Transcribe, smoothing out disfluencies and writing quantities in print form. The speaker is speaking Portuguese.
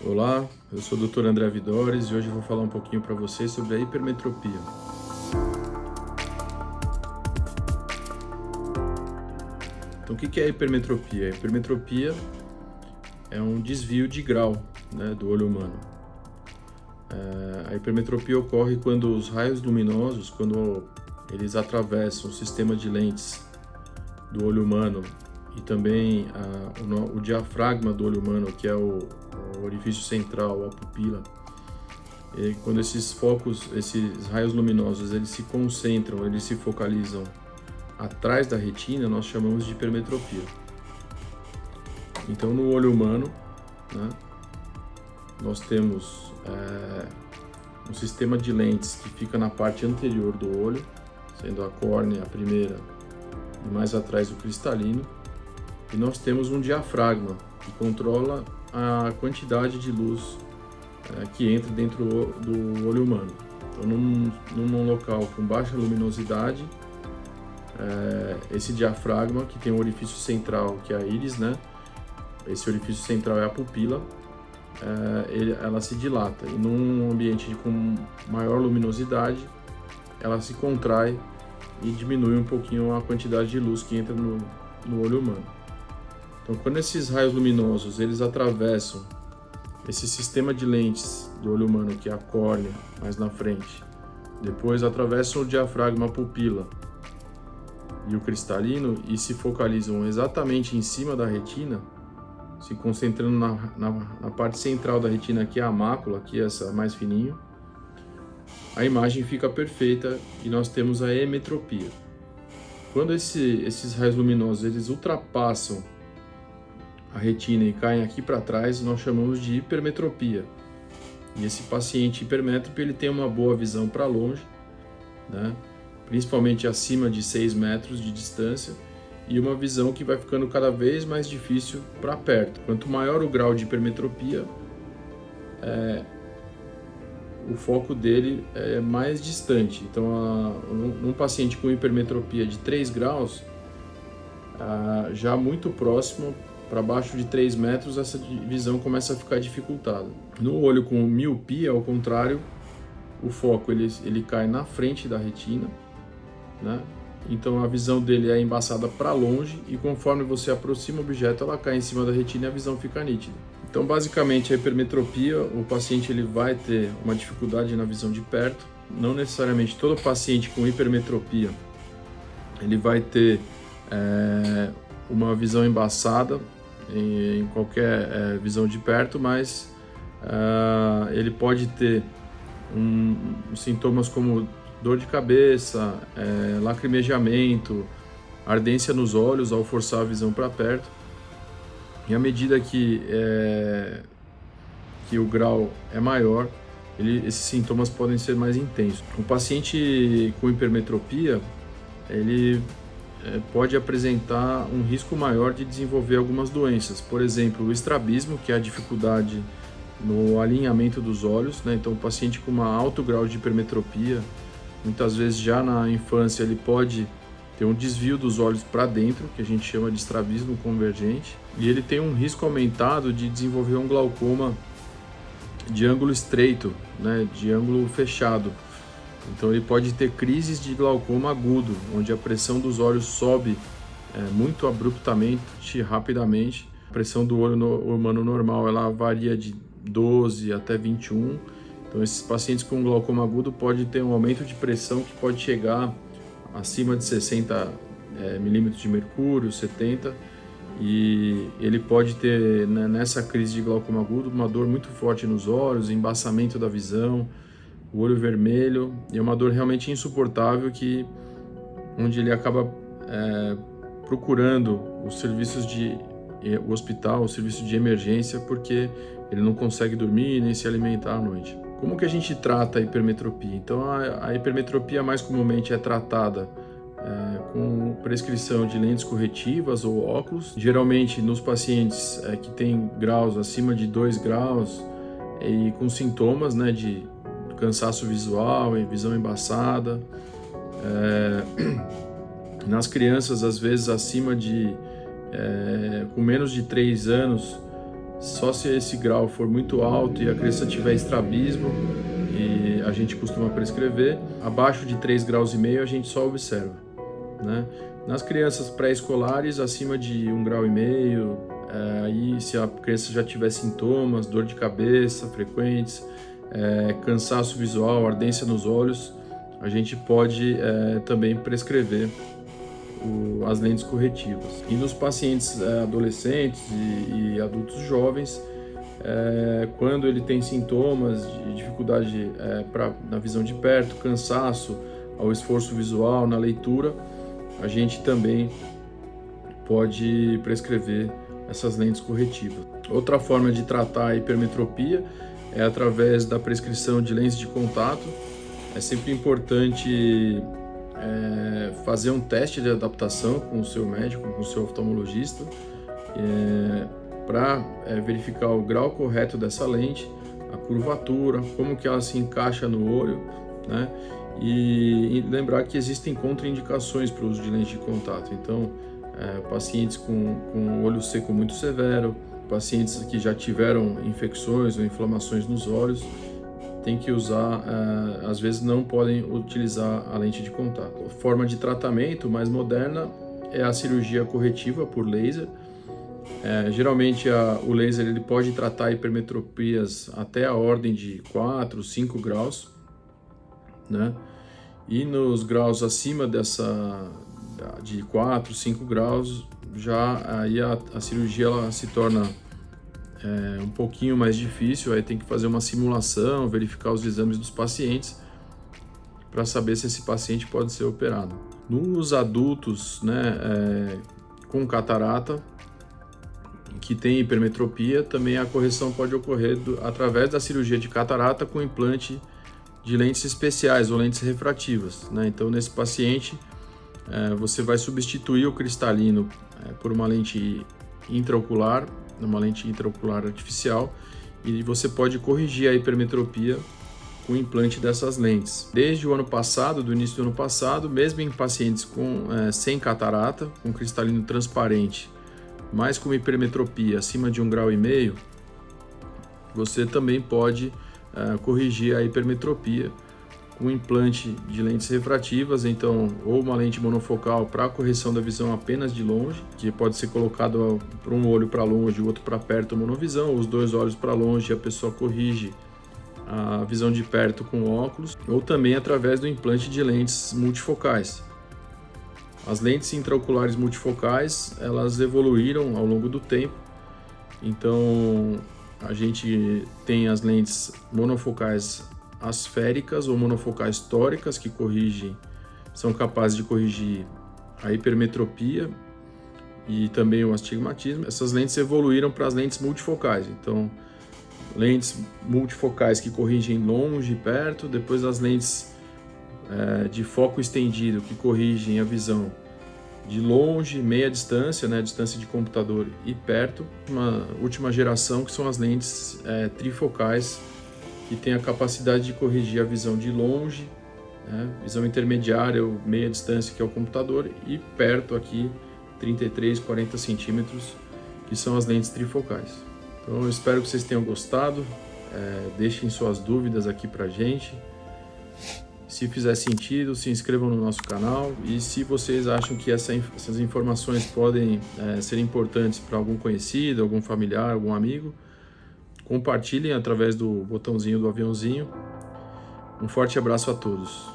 Olá, eu sou o Dr. André Vidores e hoje eu vou falar um pouquinho para vocês sobre a hipermetropia. Então, o que é a hipermetropia? A hipermetropia é um desvio de grau, do olho humano. A hipermetropia ocorre quando os raios luminosos, quando eles atravessam o sistema de lentes do olho humano e também o diafragma do olho humano, que é o orifício central, a pupila. E quando esses raios luminosos, eles se concentram, eles se focalizam atrás da retina, nós chamamos de hipermetropia. Então, no olho humano, nós temos um sistema de lentes que fica na parte anterior do olho, sendo a córnea a primeira e mais atrás o cristalino, e nós temos um diafragma que controla a quantidade de luz que entra dentro do olho humano. Então, num local com baixa luminosidade, esse diafragma, que tem um orifício central, que é a íris, esse orifício central é a pupila, ela se dilata, e num ambiente com maior luminosidade, ela se contrai e diminui um pouquinho a quantidade de luz que entra no olho humano. Então, quando esses raios luminosos eles atravessam esse sistema de lentes do olho humano, que é a córnea, mais na frente, depois atravessam o diafragma, a pupila e o cristalino e se focalizam exatamente em cima da retina, se concentrando na parte central da retina, que é a mácula, que é essa mais fininho, a imagem fica perfeita e nós temos a emetropia. Quando esses raios luminosos eles ultrapassam a retina e caem aqui para trás, nós chamamos de hipermetropia. E esse paciente hipermétrope, ele tem uma boa visão para longe, principalmente acima de 6 metros de distância, e uma visão que vai ficando cada vez mais difícil para perto. Quanto maior o grau de hipermetropia, o foco dele é mais distante. Então, num paciente com hipermetropia de 3 graus, já muito próximo, para baixo de 3 metros, essa visão começa a ficar dificultada. No olho com miopia, ao contrário, o foco ele cai na frente da retina, Então a visão dele é embaçada para longe e conforme você aproxima o objeto, ela cai em cima da retina e a visão fica nítida. Então, basicamente, a hipermetropia, o paciente ele vai ter uma dificuldade na visão de perto. Não necessariamente todo paciente com hipermetropia ele vai ter uma visão embaçada em qualquer visão de perto, mas ele pode ter sintomas como dor de cabeça, lacrimejamento, ardência nos olhos ao forçar a visão para perto. E à medida que o grau é maior, esses sintomas podem ser mais intensos. O paciente com hipermetropia, ele pode apresentar um risco maior de desenvolver algumas doenças. Por exemplo, o estrabismo, que é a dificuldade no alinhamento dos olhos, Então, o paciente com um alto grau de hipermetropia, muitas vezes já na infância, ele pode ter um desvio dos olhos para dentro, que a gente chama de estrabismo convergente, e ele tem um risco aumentado de desenvolver um glaucoma de ângulo estreito, de ângulo fechado. Então, ele pode ter crises de glaucoma agudo, onde a pressão dos olhos sobe muito abruptamente, rapidamente. A pressão do olho humano normal ela varia de 12 até 21. Então, esses pacientes com glaucoma agudo podem ter um aumento de pressão que pode chegar acima de 60 milímetros de mercúrio, 70, e ele pode ter, nessa crise de glaucoma agudo, uma dor muito forte nos olhos, embaçamento da visão, o olho vermelho, e é uma dor realmente insuportável onde ele acaba procurando os serviços o hospital, o serviço de emergência, porque ele não consegue dormir nem se alimentar à noite. Como que a gente trata a hipermetropia? Então, a hipermetropia mais comumente é tratada com prescrição de lentes corretivas ou óculos, geralmente nos pacientes que têm graus acima de 2 graus e com sintomas de cansaço visual e visão embaçada. Nas crianças, às vezes, com menos de 3 anos, Só se esse grau for muito alto e a criança tiver estrabismo, e a gente costuma prescrever. Abaixo de 3,5 graus a gente só observa, né? Nas crianças pré-escolares, acima de 1,5 grau, aí se a criança já tiver sintomas, dor de cabeça frequentes, cansaço visual, ardência nos olhos, a gente pode também prescrever as lentes corretivas. E nos pacientes adolescentes e adultos jovens, quando ele tem sintomas de dificuldade na visão de perto, cansaço, ao esforço visual, na leitura, a gente também pode prescrever essas lentes corretivas. Outra forma de tratar a hipermetropia é através da prescrição de lentes de contato. É sempre importante fazer um teste de adaptação com o seu médico, com o seu oftalmologista, para verificar o grau correto dessa lente, a curvatura, como que ela se encaixa no olho, né? E lembrar que existem contraindicações para o uso de lente de contato. Então, pacientes com olho seco muito severo, pacientes que já tiveram infecções ou inflamações nos olhos, tem que usar, às vezes não podem utilizar a lente de contato. A forma de tratamento mais moderna é a cirurgia corretiva por laser. Geralmente o laser ele pode tratar hipermetropias até a ordem de 4, 5 graus, né? E nos graus acima de 4, 5 graus, já aí a cirurgia ela se torna um pouquinho mais difícil. Aí tem que fazer uma simulação, verificar os exames dos pacientes para saber se esse paciente pode ser operado. Nos adultos, né, com catarata, que tem hipermetropia, também a correção pode ocorrer através da cirurgia de catarata com implante de lentes especiais ou lentes refrativas, né? Então, nesse paciente, você vai substituir o cristalino por uma lente intraocular, artificial, e você pode corrigir a hipermetropia com o implante dessas lentes. Desde o ano passado, do início do ano passado, mesmo em pacientes sem catarata, com cristalino transparente, mas com hipermetropia acima de 1,5 grau, você também pode corrigir a hipermetropia com implante de lentes refrativas, então, ou uma lente monofocal para correção da visão apenas de longe, que pode ser colocado para um olho para longe e o outro para perto, monovisão, os dois olhos para longe, e a pessoa corrige a visão de perto com óculos, ou também através do implante de lentes multifocais. As lentes intraoculares multifocais, elas evoluíram ao longo do tempo, então a gente tem as lentes monofocais asféricas ou monofocais tóricas que são capazes de corrigir a hipermetropia e também o astigmatismo. Essas lentes evoluíram para as lentes multifocais, então lentes multifocais que corrigem longe e perto, depois as lentes de foco estendido que corrigem a visão de longe, meia distância, né, distância de computador e perto. Uma última geração que são as lentes trifocais, que tem a capacidade de corrigir a visão de longe, né, visão intermediária ou meia distância, que é o computador, e perto aqui 33, 40 centímetros, que são as lentes trifocais. Então eu espero que vocês tenham gostado, deixem suas dúvidas aqui pra gente. Se fizer sentido, se inscrevam no nosso canal, e se vocês acham que essas informações podem ser importantes para algum conhecido, algum familiar, algum amigo, compartilhem através do botãozinho do aviãozinho. Um forte abraço a todos.